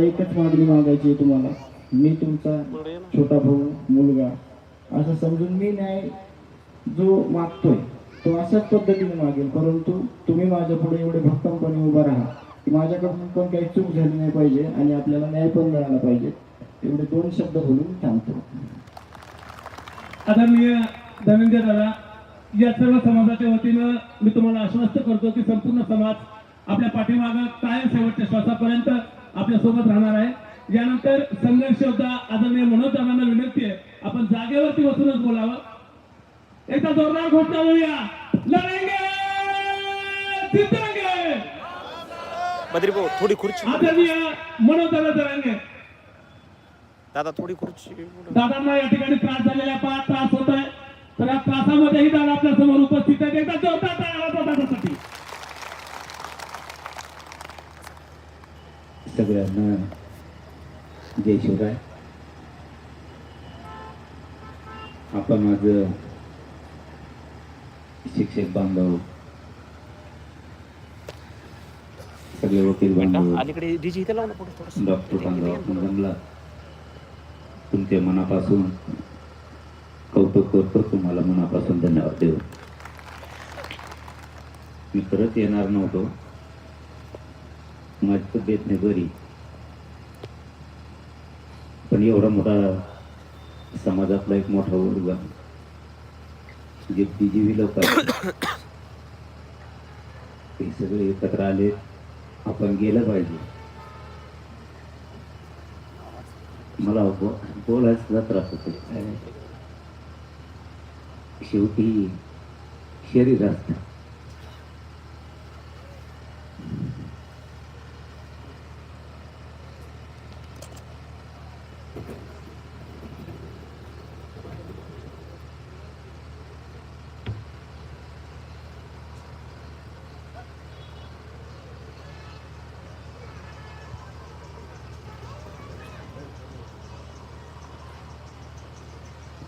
एकच मागणी मागायची आहे तुम्हाला, मी तुमचा छोटा भाऊ मुलगा असं समजून मी न्याय जो मागतोय तो अशाच पद्धतीने मागेल, परंतु तुम्ही माझ्या पुढे एवढे भक्कमपणे उभा राहा की माझ्याकडून पण काही चूक झाली नाही पाहिजे आणि आपल्याला न्याय पण मिळाला पाहिजे. एवढे दोन शब्द बोलून थांबतो. आदरणीय धनंजय दादा, या सर्व समाजाच्या वतीनं मी तुम्हाला आश्वस्त करतो की संपूर्ण समाज आपल्या पाठीमागं कायम शेवटच्या श्वासापर्यंत आपल्या सोबत राहणार आहे. यानंतर संघर्ष योद्धा आदरणीय मनोज दादांना विनंती आहे, आपण जागेवरती बसूनच बोलावं. एकदा जोरदार घोषणा होऊया, लढेंगे जितेंगे. बद्री भाऊ थोडी खुर्ची आदरणीय मनोज दादा जरांगे दादा, थोडी खुर्ची. दादांना या ठिकाणी त्रास झालेला त्रास होत आहे, तर या त्रासामध्येही दादा आपल्या समोर उपस्थित आहेत. एकदा जोरदार टाळ्या दादासाठी. सगळ्यांना जय शिवराय. आपण आज शिक्षक बांधव, सगळे वकील बांधव, अलीकडे डीजे इथे लावून पुढे थोडं डॉक्टर बांधव आपण जमला, तुमच्या मनापासून कौतुक करतो. तुम्हाला मनापासून धन्यवाद देऊ. मी खरंच येणार नव्हतो, माझी तब्येत नाही बरी, पण एवढा मोठा समाजातला एक मोठा वर्ग जे बुद्धिजीवी लोक आहेत ते सगळे एकत्र आले. आपण गेलं पाहिजे. मला बोलायचा त्रास होतो. शेवटी शरीर असतं.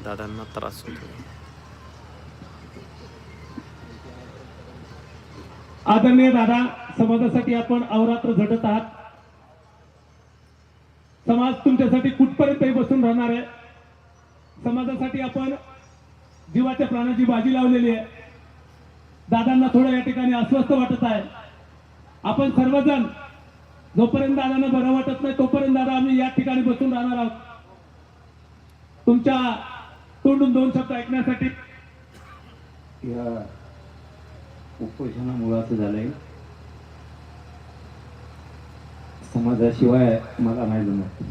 दादांना त्रास होतो. आदरणीय दादा, समाजासाठी आपण अवरात्र झटत आहात. समाज तुमच्यासाठी कुठपर्यंतही बसून राहणार आहे. समाजासाठी आपण जीवाच्या प्राणाची बाजी लावलेली आहे. दादांना थोडं या ठिकाणी अस्वस्थ वाटत आहे. आपण सर्वजण जोपर्यंत दादांना बरं वाटत नाही तोपर्यंत दादा आम्ही या ठिकाणी बसून राहणार आहोत. तुमच्या तोंडून दोन शब्द ऐकण्यासाठी. या उपोषणामुळे असं झालंय, समाजाशिवाय मला नाही जमत.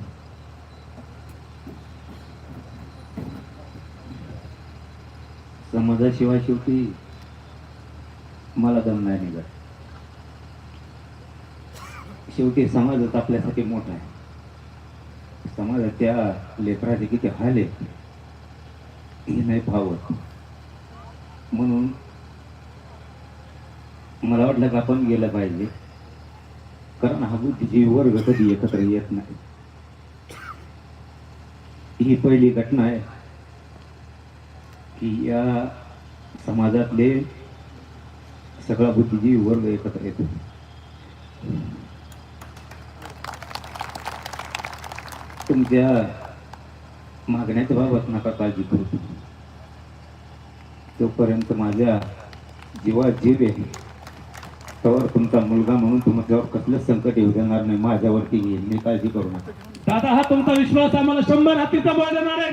समाजाशिवाय शेवटी मला दम नाही निघत. शेवटी समाजच आपल्यासाठी मोठा आहे. समाजाच्या लेकराचे किती हाल आहेत हे नाही पाहत. म्हणून मला वाटलं की आपण गेलं पाहिजे, कारण हा बुद्धिजीवी वर्ग कधी एकत्र येत नाही. ही पहिली घटना आहे की या समाजातले सगळा बुद्धिजीवी वर्ग एकत्र येतो. तुमच्या मागण्याच्या बाबत नका काळजी करू. जोपर्यंत माझ्या जीवात जीव आहे तोवर तुमचा मुलगा म्हणून तुमच्यावर कसलंच संकट येऊ देणार नाही. माझ्यावरती येईल, मी काळजी करू नका. दादा, हा तुमचा विश्वास आम्हाला 100 हातीचा बळ देणार आहे.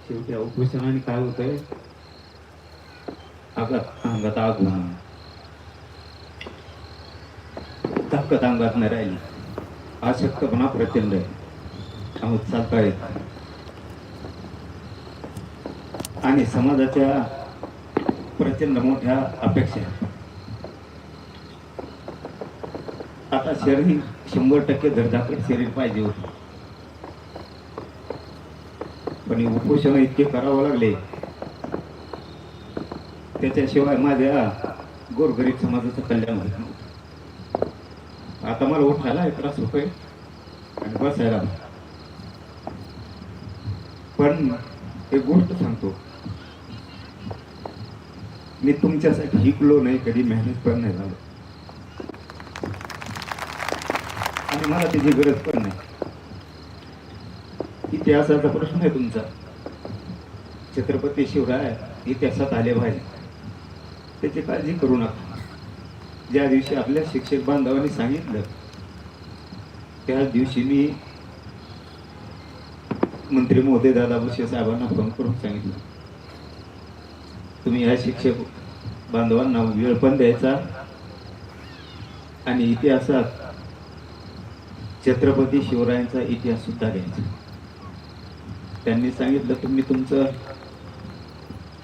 शेवटी उपोषणाने काय होतंय, अंगात आग होणं, ताकद अंगात नाही राहिली, अशक्तपणा प्रचंड आहे, आहोत चालता येत आणि समाजाच्या प्रचंड मोठ्या अपेक्षा. आता शरीर 100% धडधाकट शरीर पाहिजे होतं, पण उपोषण इतके करावं लागले त्याच्याशिवाय माझ्या गोरगरीब समाजाचं कल्याण होत नव्हतं. आता मला उठायला त्रास होतोय आणि बसायला. पण एक गोष्ट सांगतो, मी तुमच्यासाठी शिकलो नाही, कधी मेहनत पण नाही झालो. आणि मला त्याची गरज पण नाही. इतिहासाचा प्रश्न आहे तुमचा. छत्रपती शिवराय इतिहासात आले पाहिजे, त्याची काळजी करू नका. ज्या दिवशी आपल्या शिक्षक बांधवांनी सांगितलं त्याच दिवशी मी मंत्री महोदय दादा भुसे साहेबांना फोन करून सांगितलं, तुम्ही या शिक्षक बांधवांना वेळ पण द्यायचा आणि इतिहासात छत्रपती शिवरायांचा इतिहास सुद्धा घ्यायचा. त्यांनी सांगितलं तुम्ही तुमचं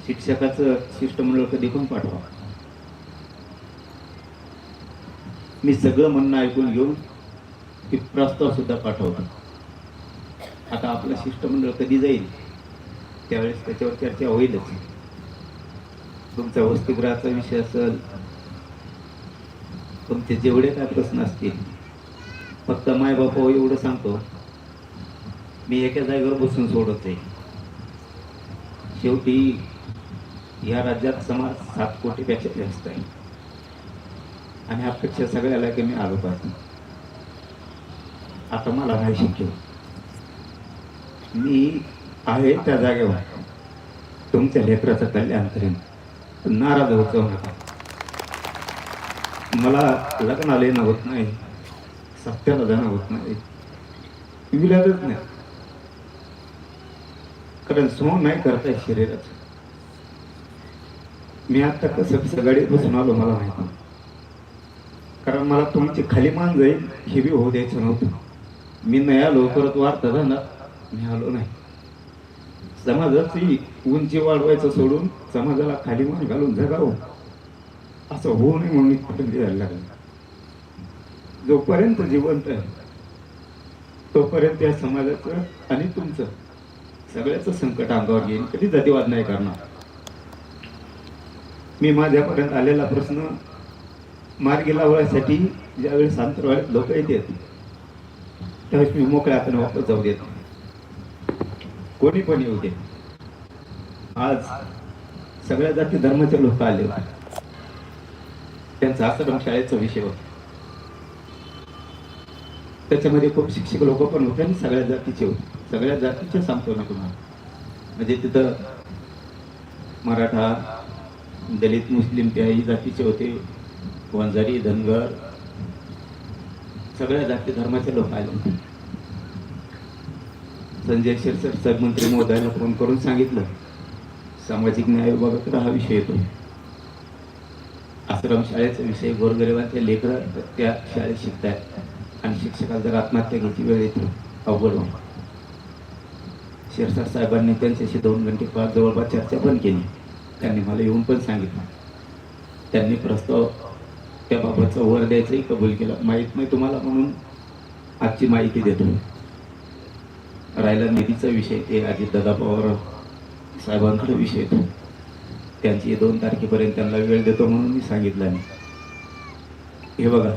शिक्षकाचं शिष्टमंडळ कधी पण पाठवा. मी सगळं म्हणणं ऐकून घेऊन ते प्रस्ताव सुद्धा पाठवतो. आता आपलं शिष्टमंडळ कधी जाईल त्यावेळेस त्याच्यावर चर्चा होईलच. तुमचा वसतिगृहाचा विषय असेल, तुमचे जेवढे काय प्रश्न असतील, फक्त माय बापा एवढं सांगतो, मी एका जागेवर बसून सोडत आहे. शेवटी या राज्यात समाज 7 कोटीपेक्षा जास्त आहे आणि अपेक्षा सगळ्याला की मी आलो पाहिजे. आता मला नाही शक्य, मी आहे त्या जागेवर तुमच्या लेकराचं कल्याण करेन. नाराज होत जाऊ नका. मला लग्नाला येणं होत नाही, सत्याला जाणं होत नाही, विलाजच नाही, कारण सोन नाही करताय शरीराचं. मी आता कसं सगळी बसून आलो मला माहिती, कारण मला तुमची खाली मान जाईल हे बी होऊ द्यायचं नव्हतं. मी नाही आलो परत वार्ता जाणार, मी आलो नाही. समाजाची उंची वाढवायचं सोडून समाजाला खाली मान घालून जगावं असं होऊ नये म्हणून इथपर्यंत द्यायला लागलं. जोपर्यंत जिवंत आहे तोपर्यंत या समाजाचं आणि तुमचं सगळ्याचं संकट अंगावर घेईन. कधी जातीवाद नाही करणार. मी माझ्यापर्यंत आलेला प्रश्न मार्गी लावण्यासाठी ज्यावेळेस आंतरवाडीत लोक येतात त्यावेळेस मी मोकळ्या हाताने वापस जाऊ देत, कोणी पण येऊ दे. आज सगळ्या जाती धर्माचे लोक आले होते, त्यांचा आश्रम शाळेचा विषय होता. त्याच्यामध्ये खूप शिक्षक लोक पण होते आणि सगळ्या जातीचे होते. सगळ्या जातीचे सांगतो मी तुम्हाला, म्हणजे तिथं मराठा, दलित, मुस्लिम त्याही जातीचे होते, वंजारी, धनगर, सगळ्या जाती धर्माचे लोक आले होते. संजय शिरसाट मंत्री महोदयाला फोन करून सांगितलं सामाजिक न्याय विभागाकडे हा विषय येतो, आश्रम शाळेचा विषय, गोरगरिबांचे लेकरं त्या शाळेत शिकतात आणि शिक्षकाला जर आत्महत्या घ्यायची वेळ येते अवघड होईल. शिरसाट साहेबांनी त्यांच्याशी 2 घंटे जवळपास चर्चा पण केली. त्यांनी मला येऊन पण सांगितलं, त्यांनी प्रस्ताव त्याबाबतचा वर द्यायचंही कबूल केलं. माहीत नाही तुम्हाला म्हणून आजची माहिती देतो. राहिला निधीचा विषय, ते अजितदादा पवार साहेबांकडे विषय येतो. त्यांची 2 तारखेपर्यंत त्यांना वेळ देतो म्हणून मी सांगितलं नाही. हे बघा,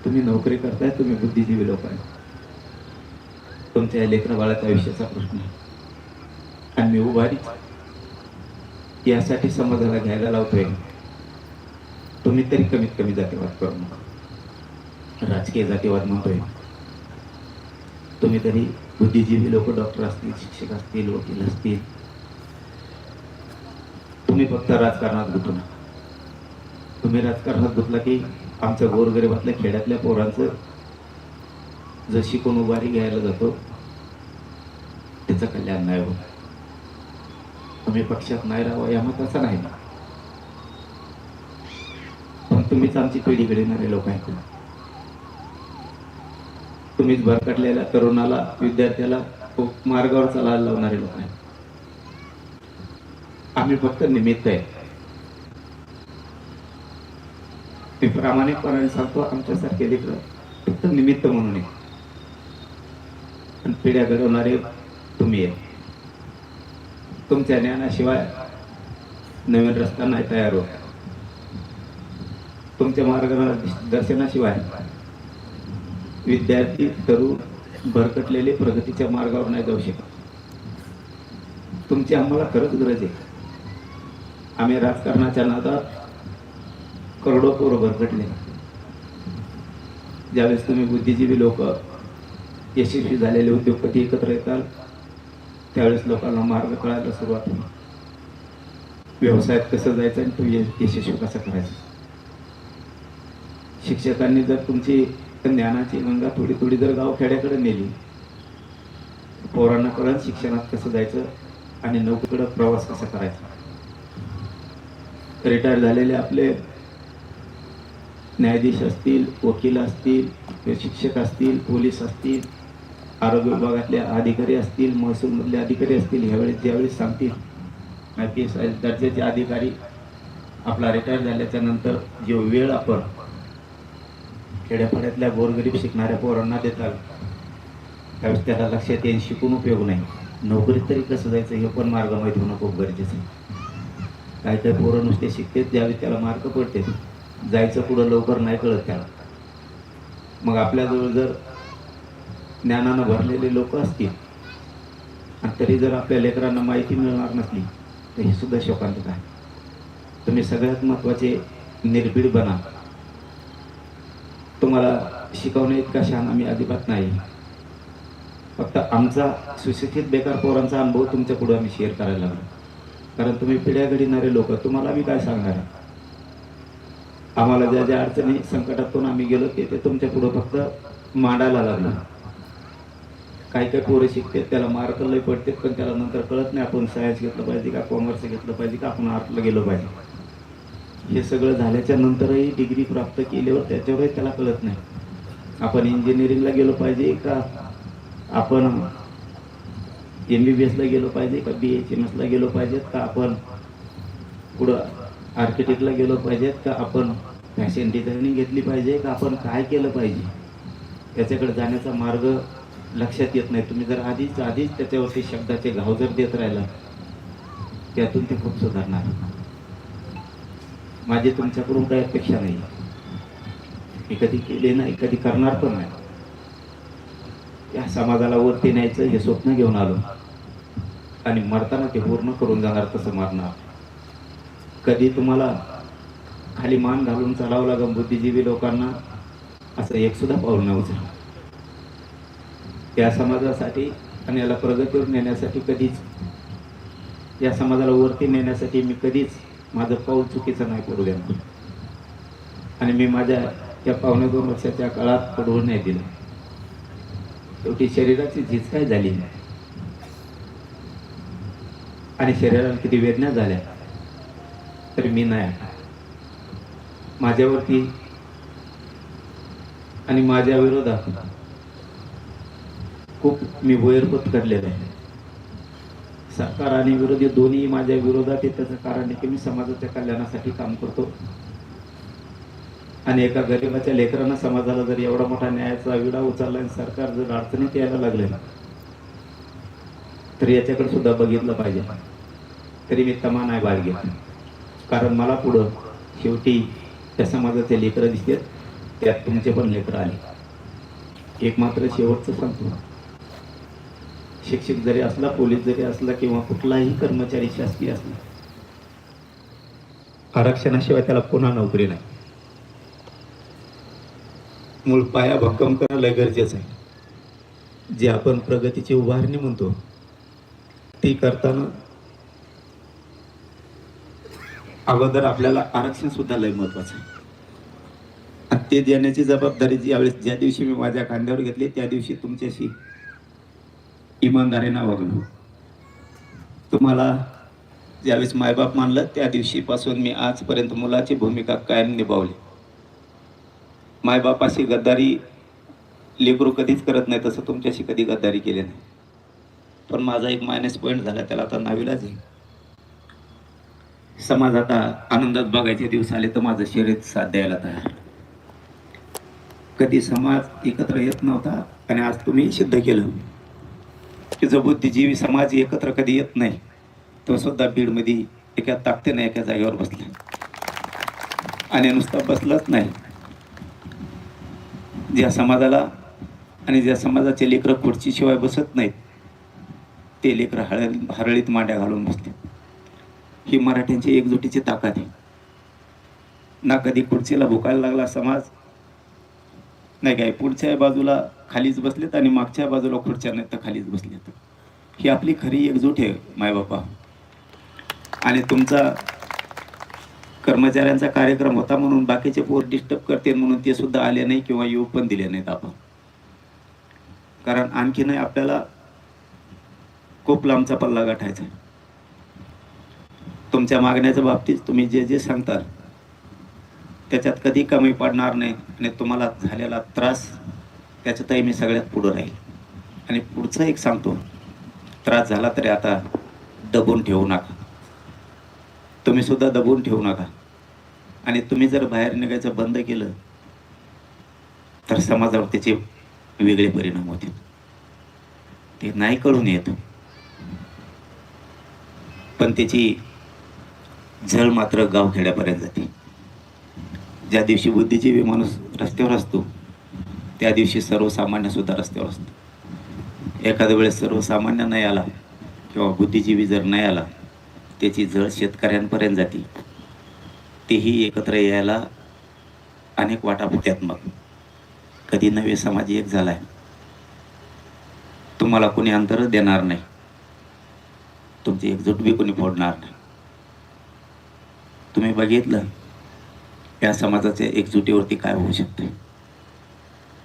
तुम्ही नोकरी करताय, तुम्ही बुद्धिजीवी लोक आहे, तुमच्या लेकरा बाळाच्या आयुष्याचा प्रश्न आहे आणि मी उभारीच यासाठी समाजाला घ्यायला लावतोय. तुम्ही तरी कमीत कमी जातीवाद करू नका. राजकीय जातीवाद म्हणतोय, तुम्ही तरी बुद्धिजीवी लोक, डॉक्टर असतील, शिक्षक असतील, वकील असतील, तुम्ही फक्त राजकारणात गुंतू नका. तुम्ही राजकारणात गुंतला की आमच्या गोरगरिबातल्या खेड्यातल्या पोरांचं जर शिकून उभारी घ्यायला जातो त्याचं कल्याण नाही होत. तुम्ही पक्षात नाही राहावं या मताचा नाही, पण तुम्हीच आमची पिढी घडविणारे लोक आहेत. तुम्हीच भरकटलेल्या तरुणाला, विद्यार्थ्याला मार्गावर चालायला लावणारे लोक आहेत. आम्ही फक्त निमित्त आहे. मी प्रामाणिकपणाने सांगतो, आमच्यासारखे लेकरं फक्त निमित्त म्हणून आहे आणि पिढ्या घडवणारे तुम्ही आहे. तुमच्या ज्ञानाशिवाय नवीन रस्ता नाही तयार होत. तुमच्या मार्गदर्शनाशिवाय विद्यार्थी, तरुण भरकटलेले प्रगतीच्या मार्गावर नाही जाऊ शकत. तुमची आम्हाला खरंच गरज आहे. आम्ही राजकारणाच्या नादात करोडो पोरं भरकटले. ज्यावेळेस तुम्ही बुद्धिजीवी लोक, यशस्वी झालेले उद्योगपती एकत्र येतात, त्यावेळेस लोकांना मार्ग कळायला सुरुवात होईल. व्यवसायात कसं जायचं आणि तो यशस्वी कसा करायचा. शिक्षकांनी जर तुमची ज्ञानाची गंगा थोडी थोडी जर गावखेड्याकडे नेली, पोरांना कळत शिक्षणात कसं जायचं आणि नोकरीकडे प्रवास कसा करायचा. रिटायर झालेले आपले न्यायाधीश असतील, वकील असतील, शिक्षक असतील, पोलीस असतील, आरोग्य विभागातले अधिकारी असतील, महसूलमधले अधिकारी असतील, ह्यावेळेस ज्यावेळेस सांगतील IPS दर्जाचे अधिकारी आपला रिटायर झाल्याच्या नंतर जो वेळ आपण खेड्यापाड्यातल्या गोरगरीब शिकणाऱ्या पोरांना देतात, त्यावेळेस त्याला लक्षात येईल शिकून उपयोग नाही, नोकरीत तरी कसं जायचं हे पण मार्ग माहीत होणं खूप गरजेचं आहे. काही काही पोरं नुसते शिकतेच, ज्यावेळेस त्याला मार्क पडते जायचं पुढं लवकर नाही कळत त्याला. मग आपल्याजवळ जर ज्ञानानं भरलेले लोक असतील आणि तरी जर आपल्या लेकरांना माहिती मिळणार नसली तर हे सुद्धा शोकांतिक आहे. तुम्ही सगळ्यात महत्त्वाचे निर्भीड बना. तुम्हाला शिकवण्या इतका शहाणा आम्ही अजिबात नाही. फक्त आमचा सुशिक्षित बेकार पोरांचा अनुभव तुमच्या पुढे आम्ही शेअर करायला लागलो. कारण तुम्ही पिढ्या घडणारे लोक, तुम्हाला आम्ही काय सांगणार आहे. आम्हाला ज्या ज्या अडचणी संकटातून आम्ही गेलो ते तुमच्या पुढे फक्त मांडायला लागलो. काही काही पोरं शिकतात, त्याला मार्क लय पडतात, पण त्याला नंतर कळत नाही आपण सायन्स घेतलं पाहिजे का, कॉमर्स घेतलं पाहिजे का, आपण आर्टला गेलो पाहिजे. हे सगळं झाल्याच्या नंतरही डिग्री प्राप्त केल्यावर त्याच्यावरही त्याला कळत नाही आपण इंजिनिअरिंगला गेलो पाहिजे का, आपण MBBSला गेलो पाहिजे का, BHMSला गेलो पाहिजेत का, आपण पुढं आर्किटेक्टला गेलो पाहिजेत का, आपण फॅशन डिझायनिंग घेतली पाहिजे का, आपण काय केलं पाहिजे. त्याच्याकडे जाण्याचा मार्ग लक्षात येत नाही. तुम्ही जर आधीच त्याच्यावरती शब्दाचे घाव जर देत राहिला त्यातून ते खूप सुधारणार. माझी तुमच्याकडून काही अपेक्षा नाही, मी कधी केले नाही, कधी करणार पण नाही. या समाजाला वरती न्यायचं हे स्वप्न घेऊन आलो आणि मरताना ते पूर्ण करून जाणार, तसं मारणार. कधी तुम्हाला खाली मान घालून चालावं लागेल बुद्धिजीवी लोकांना, असं एक सुद्धा पाऊल नाही उचललं. या समाजासाठी आणि याला प्रगतीवर नेण्यासाठी कधीच, या समाजाला वरती नेण्यासाठी मी कधीच माझं पाऊल चुकीचं नाही पडू देणार. आणि मी माझ्या या 1.25 वर्षाच्या काळात पडवून नाही दिलं. शेवटी शरीराची झीज काय झाली आणि शरीराला किती वेदना झाल्या तरी मी नाही. माझ्यावरती आणि माझ्या विरोधात खूप मी वैरपत करलेलं आहे. सरकार आणि विरोधी दोन्ही माझ्या विरोधात आहे. त्याचं कारण आहे की मी समाजाच्या कल्याणासाठी काम करतो आणि एका गरिबाच्या लेकरांना समाजाला जर एवढा मोठा न्यायाचा विडा उचलला आणि सरकार जर अडचणीत यायला लागले तर याच्याकडे सुद्धा बघितलं पाहिजे. तरी मी तमा नाही बाळगेत, कारण मला पुढं शेवटी त्या समाजाचे लेकरं दिसतात, त्यात तुमचे पण लेकरं आले. एक मात्र शेवटचं सांगतो, शिक्षक जरी असला, पोलीस जरी असला किंवा कुठलाही कर्मचारी शासकीय असला, आरक्षणाशिवाय त्याला पुन्हा नोकरी नाही. मूळ पाया भक्कम करणं लय गरजेचं आहे. जे आपण प्रगतीची उभारणी म्हणतो ती करताना अगोदर आपल्याला आरक्षण सुद्धा लय महत्वाचं आहे. आणि ते देण्याची जबाबदारी ज्या दिवशी मी माझ्या खांद्यावर घेतली त्या दिवशी तुमच्याशी इमानदारीनं वागलो. तुम्हाला ज्यावेळेस मायबाप मानलं त्या दिवशीपासून मी आजपर्यंत मुलाची भूमिका कायम निभावली. मायबापाशी गद्दारी लेकरू कधीच करत नाही, तसं तुमच्याशी कधी गद्दारी केली नाही. पण माझा एक मायनस पॉईंट झाला, त्याला आता नावीलाज आहे. समाज आता आनंदात बघायचे दिवस आले तर माझं शरीर साथ द्यायला तयार. कधी समाज एकत्र येत नव्हता आणि आज तुम्ही सिद्ध केलं की जो बुद्धिजीवी समाज एकत्र कधी येत नाही तो सुद्धा बीडमध्ये एका ताकदीने एका जागेवर बसला. आणि नुसता बसलाच नाही, ज्या समाजाला आणि ज्या समाजाचे लेकरं खुर्चीशिवाय बसत नाहीत ते लेकरं हरळीत मांड्या घालून बसले. ही मराठ्यांची एकजुटीची ताकद आहे. ना कधी खुर्चीला भुकायला लागला समाज नाही काय पुढच्या बाजूला खालीच बसलेत आणि मागच्या बाजूला खुर्च्या नाही तर खालीच बसलेत. ही आपली खरी एकजूट आहे मायबापा. आणि तुमचा कर्मचाऱ्यांचा कार्यक्रम होता म्हणून बाकीचे पोर डिस्टर्ब करते म्हणून ते सुद्धा आले नाही किंवा येऊ पण दिले नाहीत आपण. कारण आणखीनही आपल्याला खूप लांबचा पल्ला गाठायचा. तुमच्या मागण्याच्या बाबतीत तुम्ही जे जे सांगताल त्याच्यात कधी कमी पडणार नाही आणि तुम्हाला झालेला त्रास त्याच्यातही मी सगळ्यात पुढं राहील. आणि पुढचं एक सांगतो, त्रास झाला तरी आता दबून ठेवू नका. तुम्ही सुद्धा दबून ठेवू नका. आणि तुम्ही जर बाहेर निघायचं बंद केलं तर समाजावर त्याचे वेगळे परिणाम होतील. ते नाही कळून येतं पण त्याची झळ मात्र गावखेड्यापर्यंत जाते. ज्या दिवशी बुद्धिजीवी माणूस रस्त्यावर असतो त्या दिवशी सर्वसामान्य सुद्धा रस्त्यावर असतो. एखाद्या वेळेस सर्वसामान्य नाही आला किंवा बुद्धिजीवी जर नाही आला त्याची झळ शेतकऱ्यांपर्यंत जाते. तेही एकत्र यायला अनेक वाटा फुटतात. मग कधी नवे समाज एक झालाय. तुम्हाला कोणी अंतर देणार नाही, तुमची एकजूट बी कोणी फोडणार नाही. तुम्ही बघितलं या समाजाच्या एकजुटीवरती काय होऊ शकते.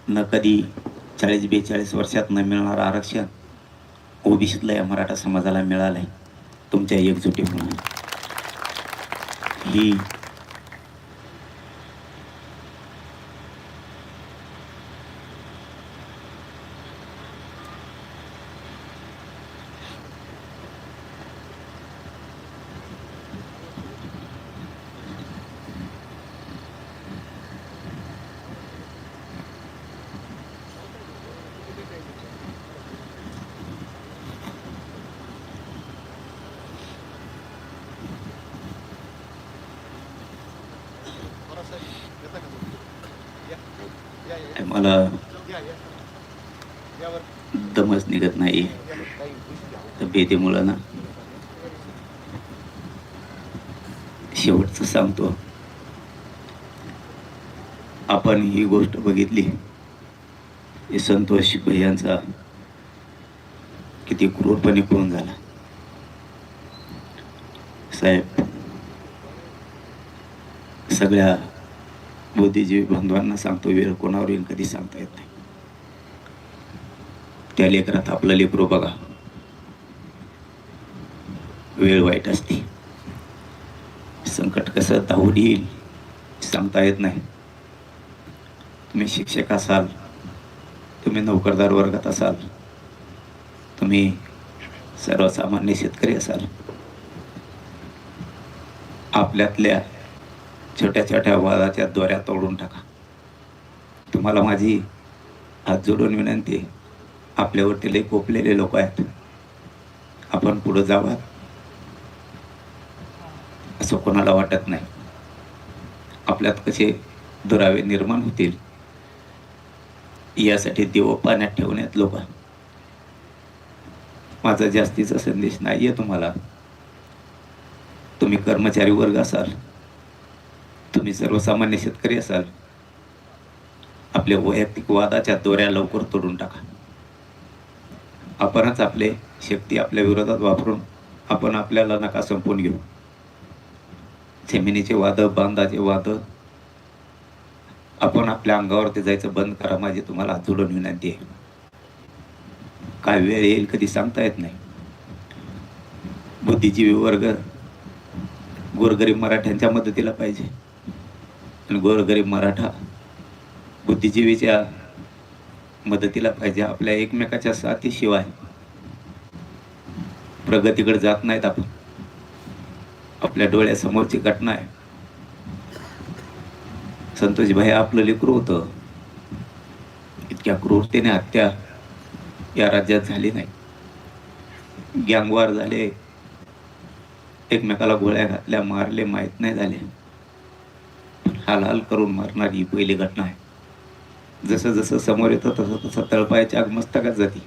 न कधी 40-42 वर्षात न मिळणारं आरक्षण ओबीसीतलं या मराठा समाजाला मिळालंय तुमच्या एकजुटीमुळे. ही मला दमच निघत नाही तब्येतीमुळं ना. शेवटचं सांगतो, आपण ही गोष्ट बघितली हे संतोष भैयांचा किती क्रूरपणे खून झाला. साहेब, सगळ्या बुद्धिजीवी बांधवांना सांगतो, वेळ कोणावर येईल कधी सांगता येत नाही. त्या लेकरात आपलं लेकरू बघा. वेळ वाईट असते, संकट कसं धावून येईल सांगता येत नाही. तुम्ही शिक्षक असाल, तुम्ही नोकरदार वर्गात असाल, तुम्ही सर्वसामान्य शेतकरी असाल, आपल्यातल्या छोट्या छोट्या वादाच्या दोऱ्या तोडून टाका. तुम्हाला माझी हात जोडून विनंती, आपल्यावरती लई कोपलेले लोक आहेत, आपण पुढे जावा असं कोणाला वाटत नाही. आपल्यात कसे दुरावे निर्माण होतील यासाठी देव पाण्यात ठेवण्यात लोक. माझा जास्तीचा संदेश नाहीये तुम्हाला. तुम्ही कर्मचारी वर्ग असाल, तुम्ही सर्वसामान्य शेतकरी असाल, आपल्या वैयक्तिक वादाच्या दोऱ्या लवकर तोडून टाका. आपणच आपले शक्ती आपल्या विरोधात वापरून आपण आपल्याला नका संपवून घेऊ. जमिनीचे वाद, बांधाचे वाद आपण आपल्या अंगावरती जायचं बंद करा. माझी तुम्हाला हात जोडून विनंती आहे. काय वेळ येईल कधी सांगता येत नाही. बुद्धिजीवी वर्ग गोरगरीब मराठ्यांच्या मदतीला पाहिजे आणि गोरगरीब मराठा बुद्धिजीवीच्या मदतीला पाहिजे. आपल्या एकमेकाच्या साथीशिवाय प्रगतीकडे जात नाहीत आपण. आपल्या डोळ्यासमोरची घटना आहे. संतोष भाई आपलं लेकरू होतं. इतक्या क्रूरतेने हत्या या राज्यात झाली नाही. गँगवार झाले, एकमेकाला गोळ्या घातल्या, मारले, माहीत नाही झाले. हाल हाल करून मारणारी ही पहिली घटना आहे. जसं जसं समोर येतं तसं तसं तळपायाच्या आग मस्तकात जाती.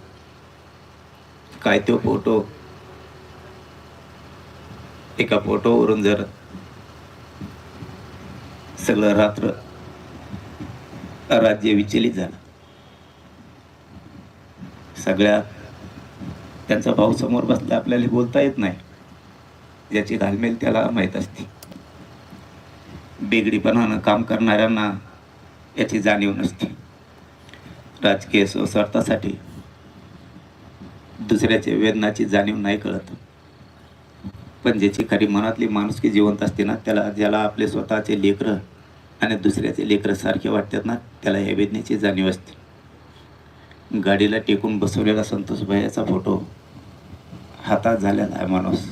काय तो फोटो, एका फोटोवरून जर सगळं रात्र राज्य विचलित झालं. सगळ्या त्यांचा भाऊ समोर बसला, आपल्याला बोलता येत नाही. ज्याची घालमेल त्याला माहीत असते. बेगडीपणानं काम करणाऱ्यांना याची जाणीव नसते. राजकीय स्वार्थासाठी दुसऱ्याच्या वेदनाची जाणीव नाही कळत. पण ज्याची खरी मनातली माणुसकी जिवंत असते ना, ज्याला आपले स्वतःचे लेकरं आणि दुसऱ्याचे लेकरं सारखे वाटतात ना, त्याला या वेदनेची जाणीव असते. गाडीला टेकून बसवलेला संतोष भैयाचा फोटो हातात झालेला आहे. माणूस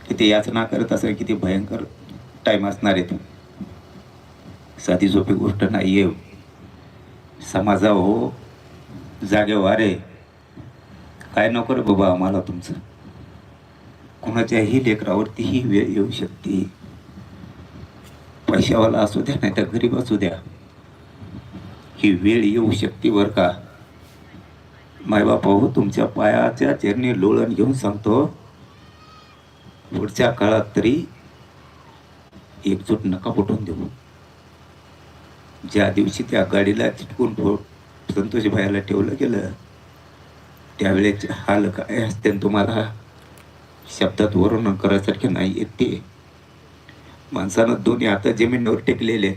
किती याचना करत असेल, किती भयंकर टाईम असणार आहे तो. साधी सोपी गोष्ट नाही आहे. समाजा हो जागे वारे काय नको रे बाबा आम्हाला तुमचं. कोणाच्याही लेकरावरती ही वेळ येऊ शकते. पैशावाला असू द्या नाही तर गरीब असू द्या, ही वेळ येऊ शकते बरं का. मायबाप हो, तुमच्या पायाच्या चरणी लोळण घेऊन सांगतो, पुढच्या काळात तरी एकजूट नका पटवून देऊ. ज्या दिवशी त्या गाडीला चिटकून संतोष भाईला ठेवलं गेलं, त्यावेळेचे हाल काय असते तुम्हाला शब्दात वर्णन करायसारखे नाही येत. ते माणसानं दोन्ही हात जमिनीवर टेकलेले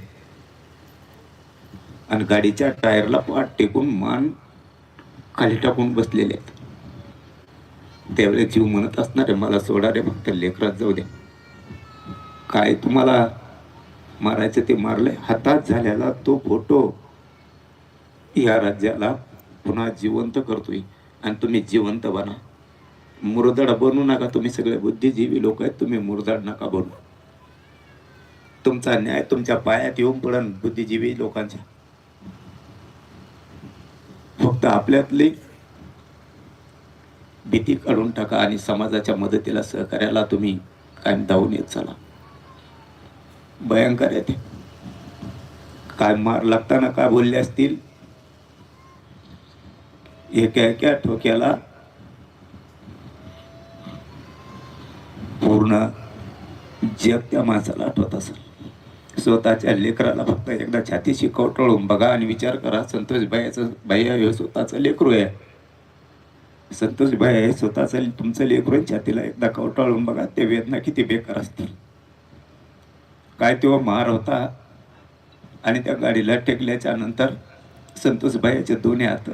आणि गाडीच्या टायरला पाठ टेकून मान खाली टाकून बसलेले आहेत. त्यावेळेस जीव म्हणत असणार आहे, मला सोडा रे, फक्त लेकरात जाऊ द्या. काय तुम्हाला मारायचं ते मारलंय. हातात झालेला तो फोटो या राज्याला पुन्हा जिवंत करतोय. आणि तुम्ही जिवंत बना, मुरदाड बनू नका. तुम्ही सगळे बुद्धिजीवी लोक आहेत, तुम्ही मुरदाड नका बनू. तुमचा न्याय तुमच्या पायात येऊन पडन बुद्धिजीवी लोकांच्या. फक्त आपल्यातली भीती काढून टाका आणि समाजाच्या मदतीला सहकार्याला तुम्ही कायम धावून येत चला. भयंकर आहे ते. काय मार लागताना काय बोलले असतील. एका ठोक्याला पूर्ण जग त्या माणसाला आठवत असेल. स्वतःच्या लेकराला फक्त एकदा छातीशी कवटाळून बघा आणि विचार करा, संतोष भैया हे स्वतःचं लेकरू आहे. संतोष भैया हे स्वतःचं तुमचं लेकरू, छातीला एकदा कवटाळून बघा, ते वेदना किती बेकार असतील. काय तेव्हा मार होता. आणि त्या गाडीला टेकल्याच्या नंतर संतोष भैयाचे दोन्ही हात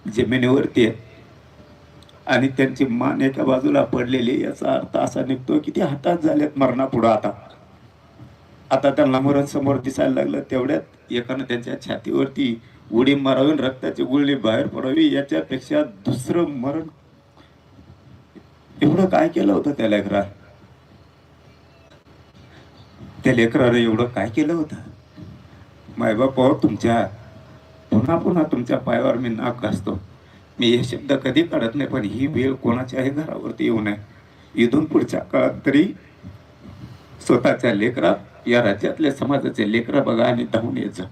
जमिनीवरती आहेत आणि त्यांची मान एका बाजूला पडलेली. याचा अर्थ असा निघतो की ते हातात झालेत मरणापुढं. आता त्यांना मरण समोर दिसायला लागलं. तेवढ्यात एकानं त्यांच्या छातीवरती उडी मारावी, रक्ताची गुळणी बाहेर पडावी. याच्यापेक्षा दुसरं मरण एवढं काय केलं होतं त्या लेकरा. त्या लेकरानं एवढं काय केलं होतं. मायबाप तुमच्या पुन्हा पुन्हा तुमच्या पायावर मी नाक घासतो. मी हे शब्द कधी काढत नाही, पण ही वेळ कोणाच्याही घरावरती येऊ नये. इथून पुढच्या काळात तरी स्वतःच्या लेकरा, या राज्यातल्या समाजाचे लेकरा बघा आणि धावून येत जा.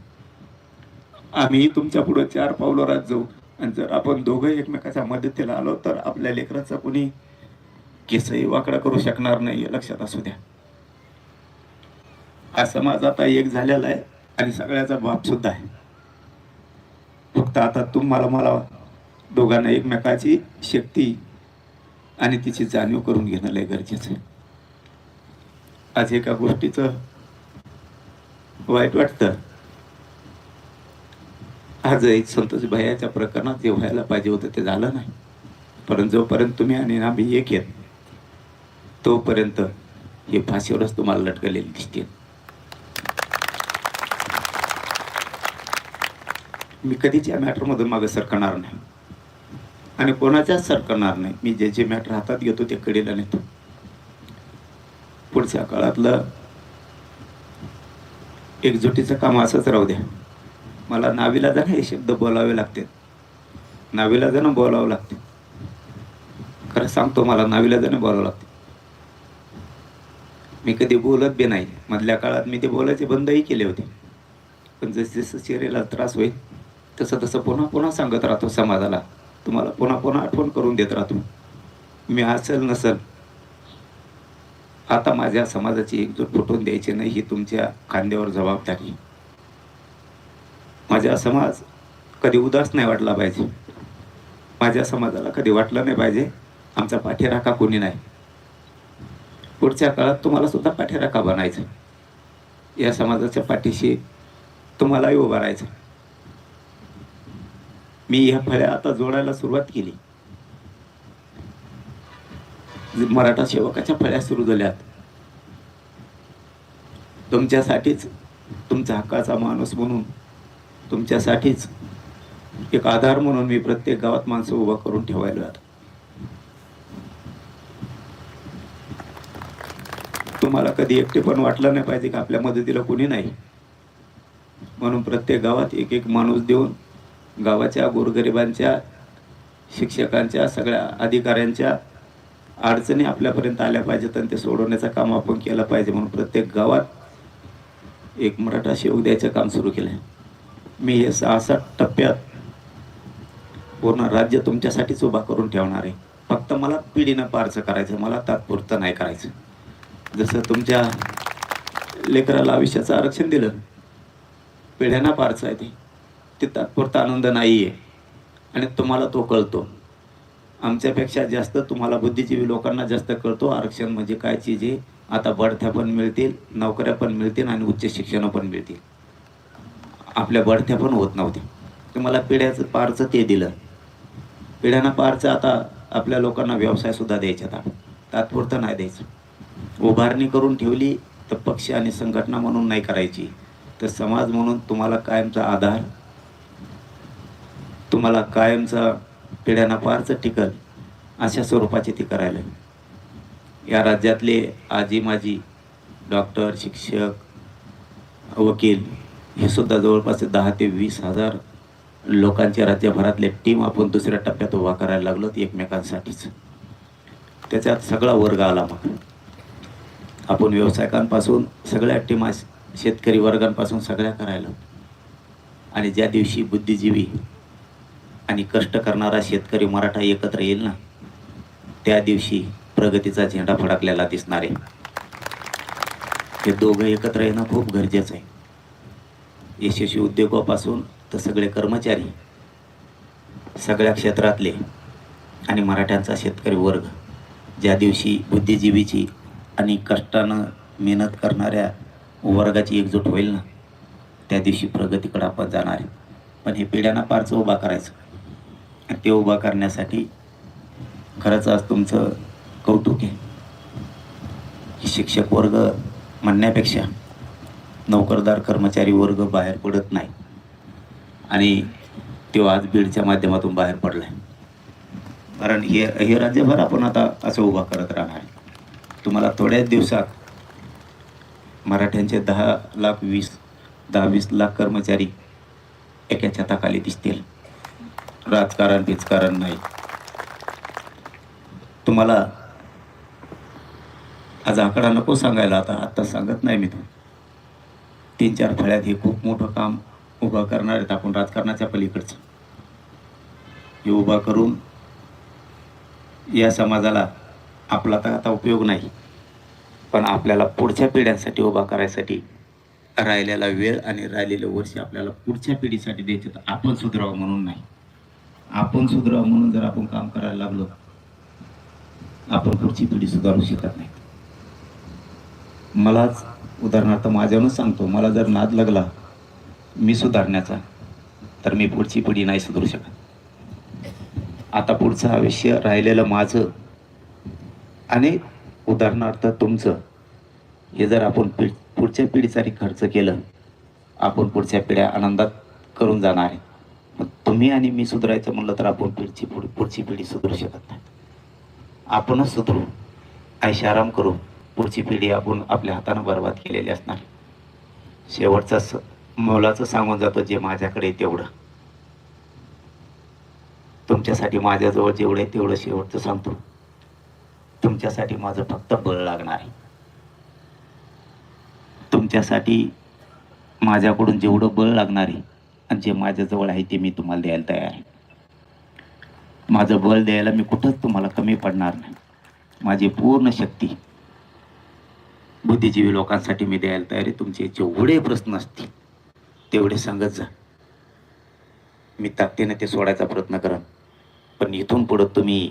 आम्ही तुमच्या पुढे 4 पावलं रात जाऊ. आणि जर आपण दोघं एकमेकाच्या मदतीला आलो तर आपल्या लेकराचा कोणी केसही वाकडा करू शकणार नाही, हे लक्षात असू द्या. हा समाज आता एक झालेला आहे आणि सगळ्याचा बाप सुद्धा आहे. फक्त आता तुम्हाला मला दोघांना एकमेकाची शक्ती आणि तिची जाणीव करून घेणं लय गरजेचं आहे. आज एका गोष्टीचं वाईट वाटतं. आज एक संतोष भैयाच्या प्रकरणात जे व्हायला पाहिजे होतं ते झालं नाही. परंतु जोपर्यंत तुम्ही आणि आम्ही एक आहेत तोपर्यंत हे फाशीवरच तुम्हाला लटकलेली दिसते. मी कधीच या मॅटरमधून मागे सरकणार नाही आणि कोणाच्याच सरकणार नाही. मी जे जे मॅटर हातात घेतो ते कडेला नेतो. पुढच्या काळातलं एकजुटीचं काम असंच राहू द्या. मला नाविलाजानं हे शब्द बोलावे लागते, नाविलाजानं बोलावं लागते. खरं सांगतो, मला नाविलाजानं बोलावं लागते. मी कधी बोलत बी नाही. मधल्या काळात मी ते बोलायचे बंदही केले होते. पण जसं जसं शरीराला त्रास होईल तसं तसं पुन्हा पुन्हा सांगत राहतो समाजाला. तुम्हाला पुन्हा पुन्हा आठवण करून देत राहतो. मी असेल नसेल, आता माझ्या समाजाची एकजूट फुटून द्यायची नाही, ही तुमच्या खांद्यावर जबाबदारी. माझा समाज कधी उदास नाही वाटला पाहिजे. माझ्या समाजाला कधी वाटलं नाही पाहिजे आमचा पाठीराखा कोणी नाही. पुढच्या काळात तुम्हाला सुद्धा पाठीराखा बनायचं. या समाजाच्या पाठीशी तुम्हालाही उभं राहायचं. मी ह्या फळ्या आता जोडायला सुरुवात केली. मराठा सेवकाच्या फळ्या सुरू झाल्यात. तुमच्यासाठीच, तुमचा हक्काचा माणूस म्हणून, तुमच्यासाठीच एक आधार म्हणून मी प्रत्येक गावात माणसं उभा करून ठेवायला. तुम्हाला कधी एकटेपण वाटलं नाही पाहिजे का आपल्या मदतीला कोणी नाही. म्हणून प्रत्येक गावात एक एक माणूस देऊन गावाच्या गोरगरिबांच्या, शिक्षकांच्या, सगळ्या अधिकाऱ्यांच्या अडचणी आपल्यापर्यंत आल्या पाहिजेत आणि ते सोडवण्याचं काम आपण केलं पाहिजे. म्हणून प्रत्येक गावात एक मराठा सेवक द्यायचं काम सुरू केलं आहे. मी हे 6-7 टप्प्यात पूर्ण राज्य तुमच्यासाठीच उभा करून ठेवणार आहे. फक्त मला पिढीनं पारचं करायचं, मला तात्पुरतं नाही करायचं. जसं तुमच्या लेकराला आयुष्याचं आरक्षण दिलं, पिढ्यांना पारचं आहे ते तात्पुरता आनंद नाही आहे आणि तुम्हाला तो कळतो. आमच्यापेक्षा जास्त तुम्हाला बुद्धिजीवी लोकांना जास्त कळतो आरक्षण म्हणजे काय चीज आहे. आता बढत्या पण मिळतील, नोकऱ्या पण मिळतील आणि उच्च शिक्षण पण मिळतील. आपल्या बढत्या पण होत नव्हत्या. तुम्हाला पिढ्याचं पारचं ते दिलं. पिढ्यांना पारचं आता आपल्या लोकांना व्यवसायसुद्धा द्यायच्यात. आपण तात्पुरतं नाही द्यायचं. उभारणी करून ठेवली तर पक्ष आणि संघटना म्हणून नाही करायची, तर समाज म्हणून तुम्हाला कायमचा आधार, तुम्हाला कायमचा पिढ्यांना पारचं टिकल अशा स्वरूपाची ती करायला. या राज्यातले आजी माजी डॉक्टर, शिक्षक, वकील हे सुद्धा जवळपास 10 ते 20 हजार लोकांचे राज्यभरातले टीम आपण दुसऱ्या टप्प्यात उभा करायला लागलो एकमेकांसाठीच. त्याच्यात सगळा वर्ग आला. मग आपण व्यावसायिकांपासून सगळ्या टीमा, शेतकरी वर्गांपासून सगळ्या करायला. आणि ज्या दिवशी बुद्धिजीवी आणि कष्ट करणारा शेतकरी मराठा एकत्र येईल ना, त्या दिवशी प्रगतीचा झेंडा फडकलेला दिसणार आहे. हे दोघं एकत्र येणं खूप गरजेचं आहे. यशस्वी उद्योगापासून तर सगळे कर्मचारी, सगळ्या क्षेत्रातले आणि मराठ्यांचा शेतकरी वर्ग ज्या दिवशी बुद्धिजीवीची आणि कष्टानं मेहनत करणाऱ्या वर्गाची एकजूट होईल ना, त्या दिवशी प्रगतीकडे आपण जाणार आहे. पण हे पिढ्यांना पारचं उभा करायचं. आणि ते उभा करण्यासाठी खरंच आज तुमचं कौतुक आहे. शिक्षक वर्ग म्हणण्यापेक्षा नोकरदार कर्मचारी वर्ग बाहेर पडत नाही आणि तो आज बीडच्या माध्यमातून बाहेर पडला आहे. कारण हे राज्यभर आपण आता असं उभा करत राहणार आहे. तुम्हाला थोड्याच दिवसात मराठ्यांचे 10-20 लाख कर्मचारी एका छताखाली दिसतील. राजकारण बिजकारण नाही. तुम्हाला आज आकडा नको सांगायला, आता सांगत नाही मी. तो 3-4 फळ्यात हे खूप मोठं काम उभं करणार आहेत आपण. राजकारणाच्या पलीकडचं हे उभा करून या समाजाला आपला तर आता उपयोग नाही, पण आपल्याला पुढच्या पिढ्यांसाठी उभा करायसाठी राहिलेला वेळ आणि राहिलेले वर्ष आपल्याला पुढच्या पिढीसाठी द्यायचे. तर आपण सुधारावं म्हणून नाही, आपण सुधारावं म्हणून जर आपण काम करायला लागलो, आपण पुढची पिढी सुधारू शकत नाही. मलाच उदाहरणार्थ माझ्यावरूनच सांगतो, मला जर नाद लागला मी सुधारण्याचा, तर मी पुढची पिढी नाही सुधारू शकत. आता पुढचं आयुष्य राहिलेलं माझं आणि उदाहरणार्थ तुमचं, हे जर आपण पुढच्या पिढीसाठी खर्च केलं, आपण पुढच्या पिढ्या आनंदात करून जाणार आहे. मग तुम्ही आणि मी सुधारायचं म्हणलं तर आपण पुढची पिढी सुधारू शकत नाही. आपणच सुधारू, ऐशाराम करू. पुढची पिढी आपण आपल्या हातानं बर्बाद केलेली असणार. शेवटचं मोलाचं सांगून जातो, जे माझ्याकडे तेवढं. तुमच्यासाठी माझ्याजवळ जेवढं आहे तेवढं शेवटचं सांगतो. तुमच्यासाठी माझं फक्त बळ लागणार आहे. तुमच्यासाठी माझ्याकडून जेवढं बळ लागणार आहे आणि जे माझ्याजवळ आहे ते मी तुम्हाला द्यायला तयार आहे. माझं बळ द्यायला मी कुठंच तुम्हाला कमी पडणार नाही. माझी पूर्ण शक्ती बुद्धिजीवी लोकांसाठी मी द्यायला तयार आहे. तुमचे जेवढे प्रश्न असतील तेवढे सांगत जा. मी ताकदीने ते सोडायचा प्रयत्न करेन, पण इथून पुढं तुम्ही